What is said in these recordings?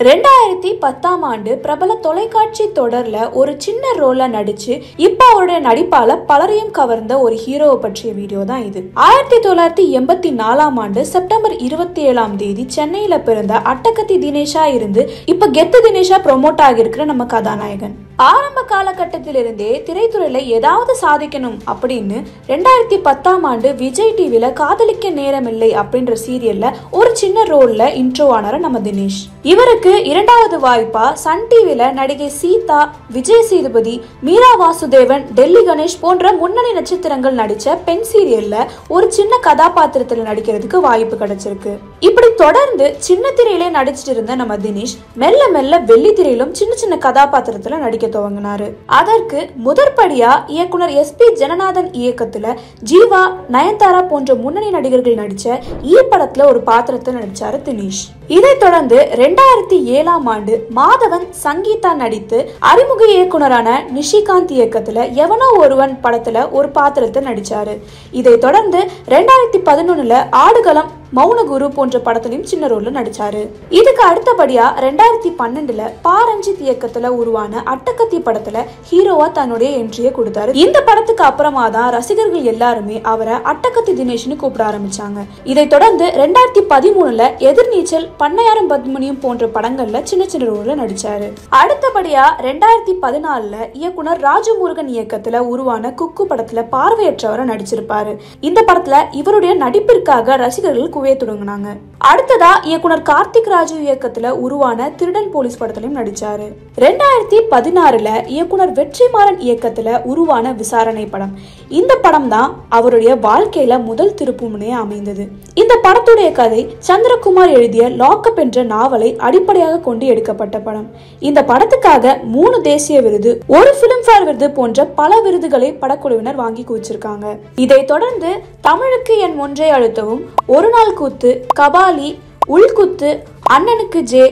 2010ஆம் ஆண்டு பிரபல தொலைக்காட்சி தொடர்ல ஒரு சின்ன ரோல்ல நடிச்சு இப்ப அவருடைய நடிப்பால பலரையும் கவர்ந்த ஒரு ஹீரோவை பற்றிய வீடியோ தான் இது. 1984ஆம் ஆண்டு செப்டம்பர் 27ஆம் தேதி சென்னையில பிறந்த அட்டகத்தி தினேஷா இருந்து இப்ப கெத்து தினேஷா ப்ரொமோட் ஆகியிருக்கிற நம்ம கதாநாயகன். ஆரம்ப காலகட்டத்திலிருந்தே திரைத்துறையில ஏதாவது சாதிக்கணும் அப்படின்னு 2010ஆம் ஆண்டு விஜய் டிவில காதலிக்க நேரமில்லை அப்படின்ற சீரியல்ல ஒரு சின்ன ரோல்ல இன்ட்ரோ ஆனார நம்ம தினேஷ். இவருக்கு இரண்டாவது வாய்ப்பா சன் டிவில நடிகை சீதா, விஜய் சேதுபதி, மீரா வாசுதேவன், டெல்லி கணேஷ் போன்ற முன்னணி நட்சத்திரங்கள் நடிச்ச பெண் சீரியல்ல ஒரு சின்ன கதாபாத்திரத்துல நடிக்கிறதுக்கு வாய்ப்பு கிடைச்சிருக்கு. இப்படி தொடர்ந்து சின்ன திரையிலே நடிச்சிட்டு இருந்த நம்ம தினேஷ் மெல்ல மெல்ல வெள்ளி திரையிலும் சின்ன சின்ன கதாபாத்திரத்துல நடிக்க துவங்கினாரு. அதற்கு முதற்படியா இயக்குனர் SP ஜனநாதன் இயக்கத்துல ஜீவா, நயன்தாரா போன்ற முன்னணி நடிகர்கள் நடிச்ச ஈ படத்துல ஒரு பாத்திரத்தை நடிச்சாரு தினேஷ். இதைத் தொடர்ந்து 2007ஆம் ஆண்டு மாதவன், சங்கீதா நடித்து அறிமுக இயக்குனரான நிஷிகாந்த் இயக்கத்துல எவனோ ஒருவன் படத்துல ஒரு பாத்திரத்தை நடிச்சாரு. இதைத் தொடர்ந்து 2011ல ஆடுகளம், மௌனகுரு போன்ற படத்திலையும் சின்ன ரோல்ல நடிச்சாரு. இதுக்கு அடுத்தபடியா 2012ல பாரஞ்சித் இயக்கத்துல உருவான அட்டகத்தி படத்துல ஹீரோவா தன்னுடைய என்ட்ரியை கொடுத்தாரு. இந்த படத்துக்கு அப்புறமா தான் ரசிகர்கள் எல்லாருமே அவரை அட்டகத்தி தினேஷ்னு கூப்பிட ஆரம்பிச்சாங்க. இதைத் தொடர்ந்து 2013ல எதிர்நீச்சல், பண்ணையாரம் பத்மினியும் போன்ற படங்கள்ல சின்ன சின்ன ரோல்ல நடிச்சாரு. அடுத்தபடியா 2014ல இயக்குனர் ராஜமுருகன் இயக்கத்துல உருவான குக்கு படத்துல பார்வையற்றவரை நடிச்சிருப்பாரு. இந்த படத்துல இவருடைய நடிப்பிற்காக ரசிகர்கள் குவிய தொடங்கினாங்க. அடுத்ததா இயக்குனர் கார்த்திக் ராஜு இயக்கத்துல உருவான திருடன் போலீஸ் படத்திலையும் நடிச்சாரு. 2016ல இயக்குனர் வெற்றிமாறன் இயக்கத்துல உருவான விசாரணை படம். இந்த படம் தான் அவருடைய வாழ்க்கையில முதல் திருப்புமுனையா அமைந்தது. இந்த படத்துடைய கதை சந்திரகுமார் எழுதிய லாக்அப் என்ற நாவலை அடிப்படையாக கொண்டு எடுக்கப்பட்ட படம். இந்த படத்துக்காக 3 தேசிய விருது, 1 பிலிம்பேர் விருது போன்ற பல விருதுகளை படக்குழுவினர் வாங்கி குவிச்சிருக்காங்க. இதைத் தொடர்ந்து தமிழுக்கு என் ஒன்றை அழுத்தவும், ஒரு நாள் கூத்து, கபாலி, உள்குத்து, அண்ணனுக்கு ஜே,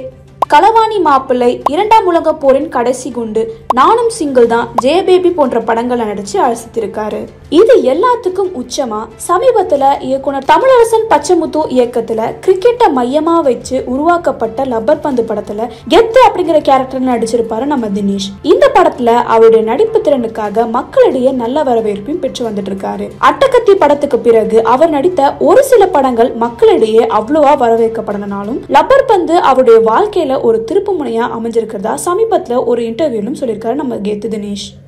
களவாணி மாப்பிள்ளை, 2ஆம் உலக போரின் கடைசி குண்டு, நானும் சிங்கிள் தான், ஜெயபேபி போன்ற படங்களை நடிச்சு அழைச்சிருக்காரு. இது எல்லாத்துக்கும் உச்சமா சமீபத்துல இயக்குனர் தமிழரசன் பச்சமுத்து இயக்கத்துல கிரிக்கெட்டை மையமா வச்சு உருவாக்கப்பட்ட லப்பர் பந்து படத்துல கெத்து அப்படிங்கிற கேரக்டர் நடிச்சிருப்பாரு நம்ம தினேஷ். இந்த படத்துல அவருடைய நடிப்பு திறனுக்காக மக்களிடையே நல்ல வரவேற்பையும் பெற்று வந்துட்டு இருக்காரு. அட்டகத்தி படத்துக்கு பிறகு அவர் நடித்த ஒரு சில படங்கள் மக்களிடையே அவ்வளவா வரவேற்கப்படனாலும் லப்பர் பந்து அவருடைய வாழ்க்கையில ஒரு திருப்பு முனையா அமைஞ்சிருக்கிறதா சமீபத்துல ஒரு இன்டர்வியூலும் சொல்லியிருக்காரு நம்ம கெத்து தினேஷ்.